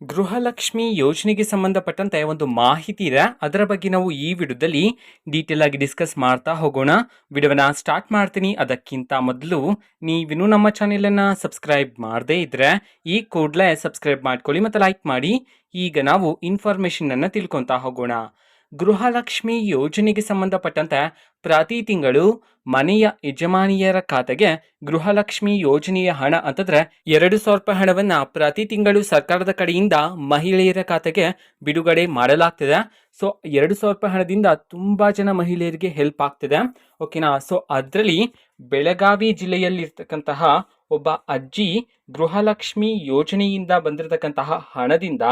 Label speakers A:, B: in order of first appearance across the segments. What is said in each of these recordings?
A: ಗೃಹಲಕ್ಷ್ಮಿ ಯೋಜನೆಗೆ ಸಂಬಂಧಪಟ್ಟಂತೆ ಒಂದು ಮಾಹಿತಿ ಇದೆ. ಅದರ ಬಗ್ಗೆ ನಾವು ಈ ವಿಡಿಯೋದಲ್ಲಿ ಡೀಟೇಲ್ ಆಗಿ ಡಿಸ್ಕಸ್ ಮಾಡ್ತಾ ಹೋಗೋಣ. ವಿಡಿಯೋನ ಸ್ಟಾರ್ಟ್ ಮಾಡ್ತೀನಿ. ಅದಕ್ಕಿಂತ ಮೊದಲು ನೀವಿನ್ನೂ ನಮ್ಮ ಚಾನೆಲನ್ನು ಸಬ್ಸ್ಕ್ರೈಬ್ ಮಾಡದೇ ಇದ್ರೆ ಈ ಕೂಡಲೇ ಸಬ್ಸ್ಕ್ರೈಬ್ ಮಾಡ್ಕೊಳ್ಳಿ ಮತ್ತು ಲೈಕ್ ಮಾಡಿ. ಈಗ ನಾವು ಇನ್ಫಾರ್ಮೇಷನನ್ನು ತಿಳ್ಕೊತಾ ಹೋಗೋಣ. ಗೃಹಲಕ್ಷ್ಮಿ ಯೋಜನೆಗೆ ಸಂಬಂಧಪಟ್ಟಂತೆ ಪ್ರತಿ ತಿಂಗಳು ಮನೆಯ ಯಜಮಾನಿಯರ ಖಾತೆಗೆ ಗೃಹಲಕ್ಷ್ಮಿ ಯೋಜನೆಯ ಹಣ ಅಂತಂದ್ರೆ 2,000 ರೂಪಾಯಿ ಹಣವನ್ನ ಪ್ರತಿ ತಿಂಗಳು ಸರ್ಕಾರದ ಕಡೆಯಿಂದ ಮಹಿಳೆಯರ ಖಾತೆಗೆ ಬಿಡುಗಡೆ ಮಾಡಲಾಗ್ತಿದೆ. ಸೊ 2,000 ರೂಪಾಯಿ ಹಣದಿಂದ ತುಂಬಾ ಜನ ಮಹಿಳೆಯರಿಗೆ ಹೆಲ್ಪ್ ಆಗ್ತಿದೆ. ಓಕೆನಾ. ಸೊ ಅದರಲ್ಲಿ ಬೆಳಗಾವಿ ಜಿಲ್ಲೆಯಲ್ಲಿರ್ತಕ್ಕಂತಹ ಒಬ್ಬ ಅಜ್ಜಿ ಗೃಹಲಕ್ಷ್ಮಿ ಯೋಜನೆಯಿಂದ ಬಂದಿರತಕ್ಕಂತಹ ಹಣದಿಂದ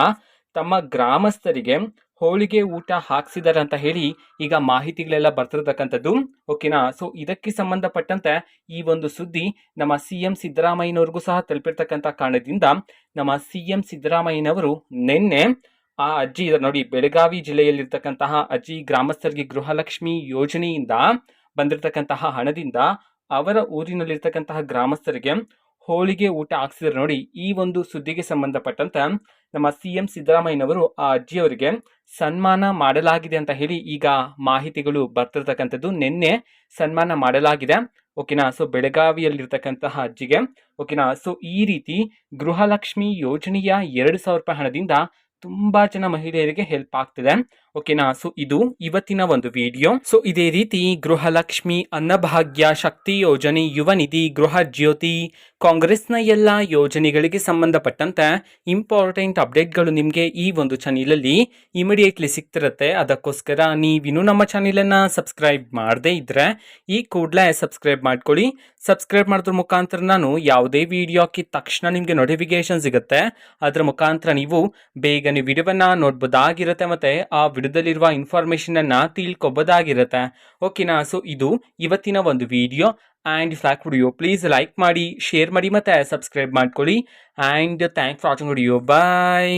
A: ತಮ್ಮ ಗ್ರಾಮಸ್ಥರಿಗೆ ಹೋಳಿಗೆ ಊಟ ಹಾಕ್ಸಿದಾರೆ ಅಂತ ಹೇಳಿ ಈಗ ಮಾಹಿತಿಗಳೆಲ್ಲ ಬರ್ತಿರ್ತಕ್ಕಂಥದ್ದು. ಓಕೆನಾ. ಸೊ ಇದಕ್ಕೆ ಸಂಬಂಧಪಟ್ಟಂತೆ ಈ ಒಂದು ಸುದ್ದಿ ನಮ್ಮ CM ಸಿದ್ದರಾಮಯ್ಯನವ್ರಿಗೂ ಸಹ ತಲುಪಿರ್ತಕ್ಕಂಥ ಕಾರಣದಿಂದ ನಮ್ಮ CM ಸಿದ್ದರಾಮಯ್ಯನವರು ನಿನ್ನೆ ಆ ಅಜ್ಜಿ ನೋಡಿ, ಬೆಳಗಾವಿ ಜಿಲ್ಲೆಯಲ್ಲಿರ್ತಕ್ಕಂತಹ ಅಜ್ಜಿ ಗ್ರಾಮಸ್ಥರಿಗೆ ಗೃಹಲಕ್ಷ್ಮಿ ಯೋಜನೆಯಿಂದ ಬಂದಿರತಕ್ಕಂತಹ ಹಣದಿಂದ ಅವರ ಊರಿನಲ್ಲಿರ್ತಕ್ಕಂತಹ ಗ್ರಾಮಸ್ಥರಿಗೆ ಹೋಳಿಗೆ ಊಟ ಹಾಕ್ಸಿದ್ರೆ ನೋಡಿ. ಈ ಒಂದು ಸುದ್ದಿಗೆ ಸಂಬಂಧಪಟ್ಟಂತೆ ನಮ್ಮ CM ಸಿದ್ದರಾಮಯ್ಯನವರು ಆ ಅಜ್ಜಿಯವರಿಗೆ ಸನ್ಮಾನ ಮಾಡಲಾಗಿದೆ ಅಂತ ಹೇಳಿ ಈಗ ಮಾಹಿತಿಗಳು ಬರ್ತಿರ್ತಕ್ಕಂಥದ್ದು. ನಿನ್ನೆ ಸನ್ಮಾನ ಮಾಡಲಾಗಿದೆ. ಓಕೆನಾ. ಸೊ ಬೆಳಗಾವಿಯಲ್ಲಿರ್ತಕ್ಕಂತಹ ಅಜ್ಜಿಗೆ. ಓಕೆನಾ. ಸೊ ಈ ರೀತಿ ಗೃಹಲಕ್ಷ್ಮಿ ಯೋಜನೆಯ 2,000 ರೂಪಾಯಿ ಹಣದಿಂದ ತುಂಬಾ ಜನ ಮಹಿಳೆಯರಿಗೆ ಹೆಲ್ಪ್ ಆಗ್ತಿದೆ. ಓಕೆನಾ. ಸೊ ಇದು ಇವತ್ತಿನ ಒಂದು ವಿಡಿಯೋ. ಸೊ ಇದೇ ರೀತಿ ಗೃಹಲಕ್ಷ್ಮಿ, ಅನ್ನಭಾಗ್ಯ, ಶಕ್ತಿ ಯೋಜನೆ, ಯುವ ನಿಧಿ, ಗೃಹ ಜ್ಯೋತಿ, ಕಾಂಗ್ರೆಸ್ನ ಎಲ್ಲ ಯೋಜನೆಗಳಿಗೆ ಸಂಬಂಧಪಟ್ಟಂತೆ ಇಂಪಾರ್ಟೆಂಟ್ ಅಪ್ಡೇಟ್ಗಳು ನಿಮಗೆ ಈ ಒಂದು ಚಾನೆಲಲ್ಲಿ ಇಮಿಡಿಯೇಟ್ಲಿ ಸಿಗ್ತಿರುತ್ತೆ. ಅದಕ್ಕೋಸ್ಕರ ನೀವಿನ್ನೂ ನಮ್ಮ ಚಾನೆಲನ್ನು ಸಬ್ಸ್ಕ್ರೈಬ್ ಮಾಡದೇ ಇದ್ರೆ ಈ ಕೂಡಲೇ ಸಬ್ಸ್ಕ್ರೈಬ್ ಮಾಡ್ಕೊಳ್ಳಿ. ಸಬ್ಸ್ಕ್ರೈಬ್ ಮಾಡೋದ್ರ ಮುಖಾಂತರ ನಾನು ಯಾವುದೇ ವಿಡಿಯೋ ಹಾಕಿದ ತಕ್ಷಣ ನಿಮಗೆ ನೋಟಿಫಿಕೇಶನ್ ಸಿಗುತ್ತೆ. ಅದರ ಮುಖಾಂತರ ನೀವು ಬೇಗನೆ ವಿಡಿಯೋವನ್ನು ನೋಡ್ಬೋದಾಗಿರುತ್ತೆ ಮತ್ತು ಆ ವಿಡಿಯೋದಲ್ಲಿರುವ ಇನ್ಫಾರ್ಮೇಷನನ್ನು ತಿಳ್ಕೊಬೋದಾಗಿರುತ್ತೆ. ಓಕೆನಾ. ಸೊ ಇದು ಇವತ್ತಿನ ಒಂದು ವಿಡಿಯೋ. ಆ್ಯಂಡ್ ಫ್ಲಾಕ್ ವಿಡಿಯೋ ಪ್ಲೀಸ್ ಲೈಕ್ ಮಾಡಿ, ಶೇರ್ ಮಾಡಿ ಮತ್ತು ಸಬ್ಸ್ಕ್ರೈಬ್ ಮಾಡ್ಕೊಳ್ಳಿ. And thanks for watching video. Bye.